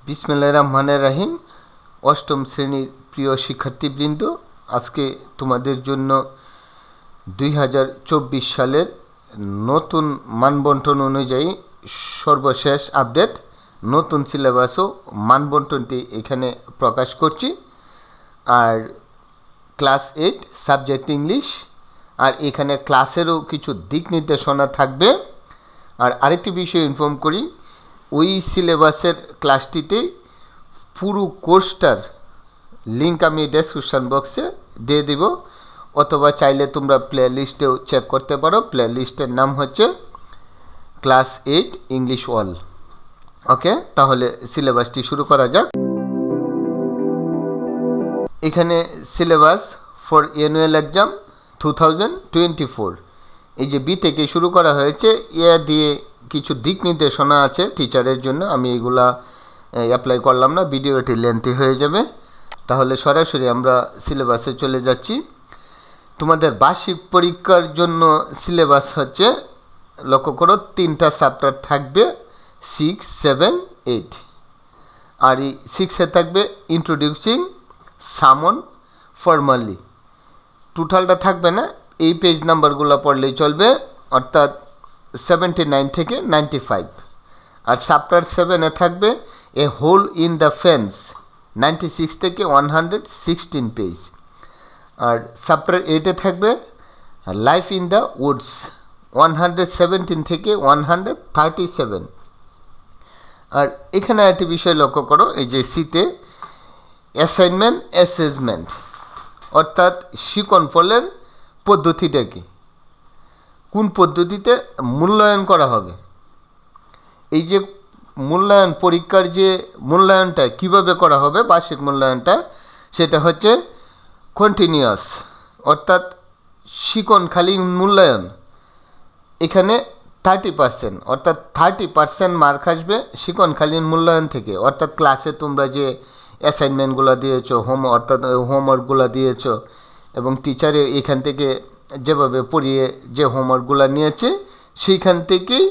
বিসমিল্লাহির রহমানির রহিম। অষ্টম শ্রেণীর প্রিয় শিক্ষার্থীবৃন্দ, আজকে তোমাদের জন্য 2024 সালের নতুন মানবন্টন অনুযায়ী সর্বশেষ আপডেট নতুন সিলেবাস ও মানবন্টনটি এখানে প্রকাশ করছি। আর ক্লাস 8 সাবজেক্ট ইংলিশ, আর এখানে ক্লাসেরও কিছু দিক নির্দেশনা থাকবে। আর আরেকটি বিষয় ইনফর্ম করি, ওই সিলেবাসের ক্লাসটিতে পুরো কোর্সটার লিঙ্ক আমি ডেসক্রিপশন বক্সে দিয়ে দিব, অথবা চাইলে তোমরা প্লে লিস্টেও চেক করতে পারো। প্লে লিস্টের নাম হচ্ছে ক্লাস 8 ইংলিশ অল। ওকে, তাহলে সিলেবাসটি শুরু করা যাক। এখানে সিলেবাস ফর অ্যানুয়াল এক্সাম 2024, এই যে বি থেকে শুরু করা হয়েছে। এ দিয়ে কিছু দিক নির্দেশনা আছে টিচারের জন্য, আমি এগুলা অ্যাপ্লাই করলাম না, ভিডিওটি লেন্থি হয়ে যাবে। তাহলে সরাসরি আমরা সিলেবাসে চলে যাচ্ছি। তোমাদের বার্ষিক পরীক্ষার জন্য সিলেবাস হচ্ছে, লক্ষ্য করো, 3টা চ্যাপ্টার থাকবে, 6, 7, 8। আর এই 6-এ থাকবে ইন্ট্রোডিউসিং, সামন, ফর্মালি। টোটালটা থাকবে না, এই পেজ নাম্বারগুলো পড়লেই চলবে, অর্থাৎ 79 থেকে 95। আর চ্যাপ্টার 7-এ থাকবে এ হোল ইন দ্য ফেন্স, 96 থেকে 116 পেজ। আর চ্যাপ্টার 8-এ থাকবে লাইফ ইন দ্য উডস, 117 থেকে 137। আর এখানে একটি বিষয় লক্ষ্য করো, এই যে সিতে অ্যাসাইনমেন্ট অ্যাসেসমেন্ট, অর্থাৎ শিক্ষণফলের পদ্ধতিটা কি, কোন পদ্ধতিতে মূল্যায়ন করা হবে। এই যে মূল্যায়ন, পরীক্ষার যে মূল্যায়নটা কিভাবে করা হবে, বার্ষিক মূল্যায়নটা, সেটা হচ্ছে কন্টিনিউয়াস, অর্থাৎ শিক্ষণকালীন মূল্যায়ন। এখানে 30%, অর্থাৎ 30% মার্ক আসবে শিক্ষণকালীন মূল্যায়ন থেকে। অর্থাৎ ক্লাসে তোমরা যে অ্যাসাইনমেন্টগুলো দিয়েছো, অর্থাৎ হোমওয়ার্কগুলো দিয়েছো, এবং টিচারে এখান থেকে যেভাবে পড়িয়ে যে হোমওয়ার্কগুলো নিয়েছে, সেইখান থেকেই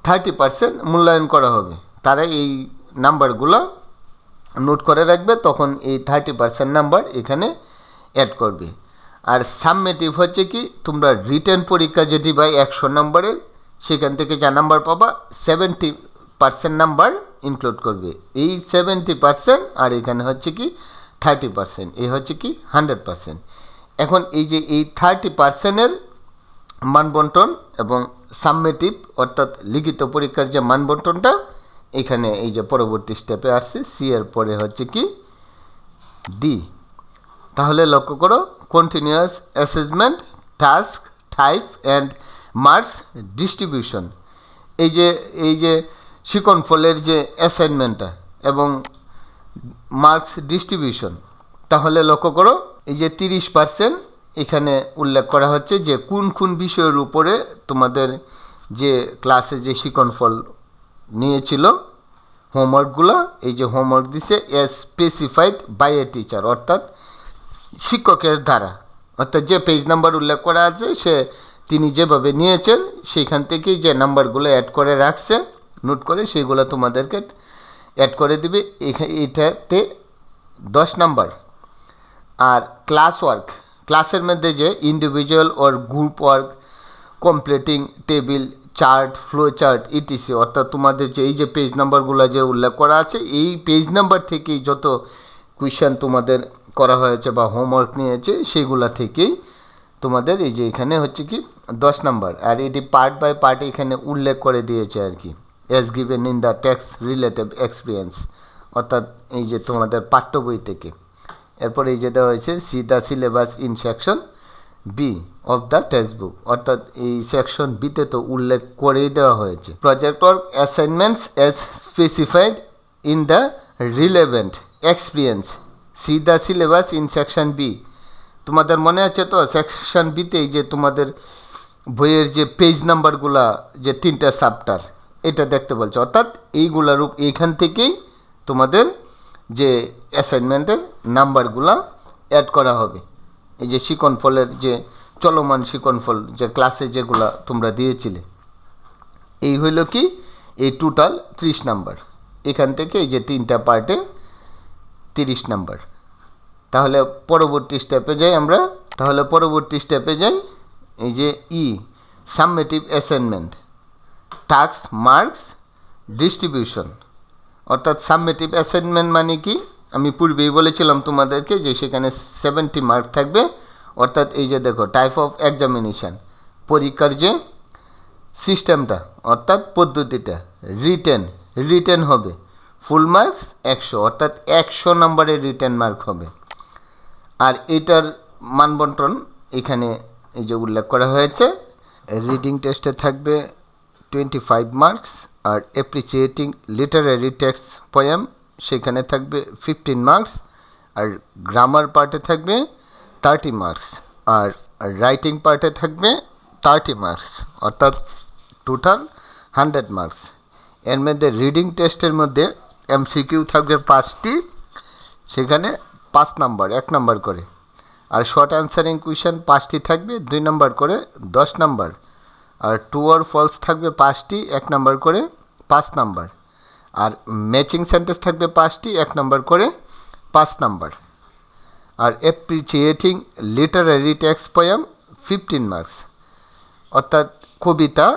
30% মূল্যায়ন করা হবে। তারা এই নাম্বারগুলো নোট করে রাখবে, তখন এই 30% নাম্বার এখানে অ্যাড করবে। আর সাবমেটিভ হচ্ছে কি, তোমরা রিটেন পরীক্ষা যে দিবা 100 নম্বরের, সেখান থেকে যা নাম্বার পাবা 70% নাম্বার ইনক্লুড করবে। এই 70% আর এখানে হচ্ছে কি 30%, এই হচ্ছে কি 100%। এখন এই যে এই 30%-এর মানবন্টন এবং সাবমেটিভ, অর্থাৎ লিখিত পরীক্ষার যে মানবন্টনটা, এখানে এই যে পরবর্তী স্টেপে আসছে, সি এর পরে হচ্ছে কি ডি। তাহলে লক্ষ্য করো, continuous assessment, task, type and marks distribution. এই যে শিক্ষণফলের যে অ্যাসাইনমেন্টটা এবং মার্কস ডিস্ট্রিবিউশন, তাহলে লক্ষ্য করো, এই যে 30% এখানে উল্লেখ করা হচ্ছে যে কোন কোন বিষয়ের উপরে তোমাদের যে ক্লাসে যে শিক্ষণফল নিয়েছিল, হোমওয়ার্কগুলো, এই যে হোমওয়ার্ক দিছে as specified by a teacher, অর্থাৎ শিক্ষকের দ্বারা, অর্থাৎ যে পেজ নাম্বার উল্লেখ করা আছে তিনি যেভাবে নিয়েছেন সেইখান থেকেই যে নাম্বারগুলো অ্যাড করে রাখছে, নোট করে, সেগুলো তোমাদেরকে অ্যাড করে দিবে। এটাতে 10 নাম্বার। আর ক্লাস ওয়ার্ক, ক্লাসের মধ্যে যে individual or group work, completing table, chart, flow chart, etc, অর্থাৎ তোমাদের যে এই যে পেজ নাম্বারগুলো যে উল্লেখ করা আছে, এই পেজ নাম্বার থেকেই যত কুয়েশন তোমাদের করা হয়েছে বা হোমওয়ার্ক নিয়েছে, সেগুলা থেকেই তোমাদের এই যে এখানে হচ্ছে কি 10 নাম্বার। আর এটি পার্ট বাই পার্ট এখানে উল্লেখ করে দিয়েছে আর কি, as given in the text relative experience, অর্থাৎ এই যে তোমাদের পাঠ্য বই থেকে। এরপরে এই যে দেওয়া হয়েছে see the syllabus in section B of the textbook, অর্থাৎ এই সেকশন বিতে তো উল্লেখ করেই দেওয়া হয়েছে। Project work assignments as specified in the relevant experience, see the syllabus in section B. তোমাদের মনে আছে তো, সেকশন বিতে এই যে তোমাদের বইয়ের যে পেজ নাম্বারগুলা, যে 3টা চ্যাপ্টার, এটা দেখতে বলছে, অর্থাৎ এইগুলার এইখান থেকেই তোমাদের যে অ্যাসাইনমেন্টের নাম্বারগুলা অ্যাড করা হবে। এই যে শিক্ষণফলের যে চলমান শিক্ষণফল, যে ক্লাসে যেগুলা তোমরা দিয়েছিলে, এই হইল কি এই টোটাল 30 নাম্বার। এখান থেকে এই যে 3টা পার্টে 30 নাম্বার। তাহলে পরবর্তী স্টেপে যাই আমরা। এই যে সাবমিটিভ অ্যাসাইনমেন্ট, টাস্ক, মার্কস, ডিস্ট্রিবিউশন। অর্থাৎ সাবমিটিভ অ্যাসাইনমেন্ট মানে কি, আমি পূর্বেই বলেছিলাম তোমাদেরকে যে সেখানে 70 মার্ক থাকবে। অর্থাৎ এই যে দেখো টাইপ অফ এক্সামিনেশান, পরীক্ষার যে সিস্টেমটা অর্থাৎ পদ্ধতিটা, রিটেন হবে ফুল মার্কস 100, অর্থাৎ 100 নম্বরের রিটেন মার্ক হবে। আর এটার মানবন্টন এখানে এই যে উল্লেখ করা হয়েছে। রিডিং টেস্টে থাকবে 25 মার্কস, আর অ্যাপ্রিসিয়েটিং লিটারারি টেক্সট পোয়েম সেখানে থাকবে 15 মার্কস, আর গ্রামার পার্টে থাকবে 30 মার্কস, আর রাইটিং পার্টে থাকবে 30 মার্কস, অর্থাৎ টোটাল 100 মার্কস। এর মধ্যে রিডিং টেস্টের মধ্যে এমসিকিউ থাকবে 5টি, সেখানে 5 নাম্বার, 1 নাম্বার করে। আর শর্ট অ্যান্সারিং কোয়েশ্চেন 5টি থাকবে, 2 নাম্বার করে, 10 নাম্বার। আর ট্রু অর ফলস থাকবে 5টি, 1 নাম্বার করে, 5 নাম্বার। আর ম্যাচিং সেন্টেন্স থাকবে 5টি, 1 নাম্বার করে, 5 নাম্বার। আর appreciating literary text poem 15 marks, অর্থাৎ কবিতা।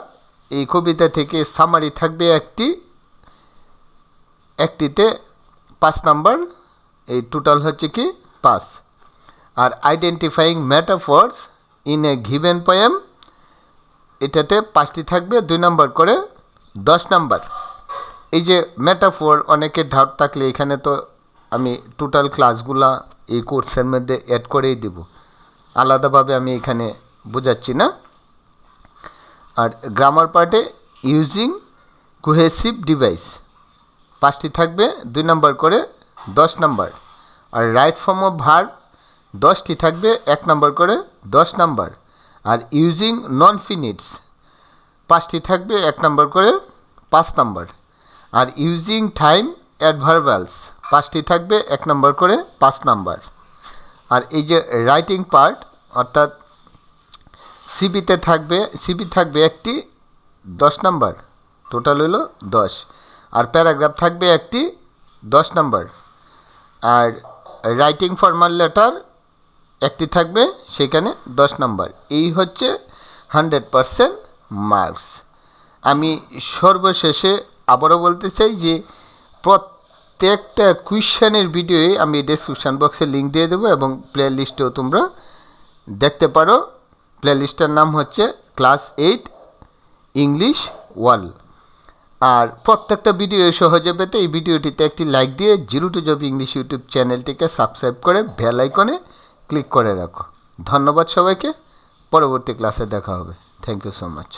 এই কবিতা থেকে সামারি থাকবে একটিতে 5 নাম্বার, এই টোটাল হচ্ছে কি 5। আর identifying metaphors in a given poem, এটাতে 5টি থাকবে, 2 নাম্বার করে, 10 নাম্বার। এই যে মেটাফোর, অনেকের ডাউট থাকলে এখানে তো আমি টোটাল ক্লাসগুলা এই কোর্সের মধ্যে অ্যাড করেই দেব, আলাদাভাবে আমি এখানে বোঝাচ্ছি না। আর গ্রামার পার্টে ইউজিং কোহেসিভ ডিভাইস 5টি থাকবে, 2 নাম্বার করে, 10 নাম্বার। আর রাইট ফর্ম অফ ভার্ব 10টি থাকবে, 1 নাম্বার করে, 10 নাম্বার। আর ইউজিং নন ফিনিটস 5টি থাকবে, 1 নাম্বার করে, 5 নাম্বার। আর ইউজিং টাইম অ্যাডভার্বালস 5টি থাকবে, 1 নাম্বার করে, 5 নাম্বার। আর এই যে রাইটিং পার্ট, অর্থাৎ সিবি থাকবে একটি, 10 নাম্বার, টোটাল হলো 10। আর প্যারাগ্রাফ থাকবে একটি, 10 নাম্বার। আর রাইটিং ফর্মাল লেটার একটি থাকবে, সেখানে 10 নাম্বার। এই হচ্ছে 100% মার্কস। আমি সর্বশেষে আবারও বলতে চাই যে প্রত্যেকটা কোয়েশ্চেনের ভিডিওয়ে আমি ডেসক্রিপশান বক্সে লিঙ্ক দিয়ে দেবো, এবং প্লে লিস্টেও তোমরা দেখতে পারো। প্লে লিস্টের নাম হচ্ছে ক্লাস 8 ইংলিশ ওয়াল। আর প্রত্যেকটা ভিডিও সহজে পেতে এই ভিডিওটিতে একটি লাইক দিয়ে zero to job English YouTube চ্যানেলটিকে সাবস্ক্রাইব করে বেল আইকনে ক্লিক করে রাখো। ধন্যবাদ সবাইকে, পরবর্তী ক্লাসে দেখা হবে। Thank you so much.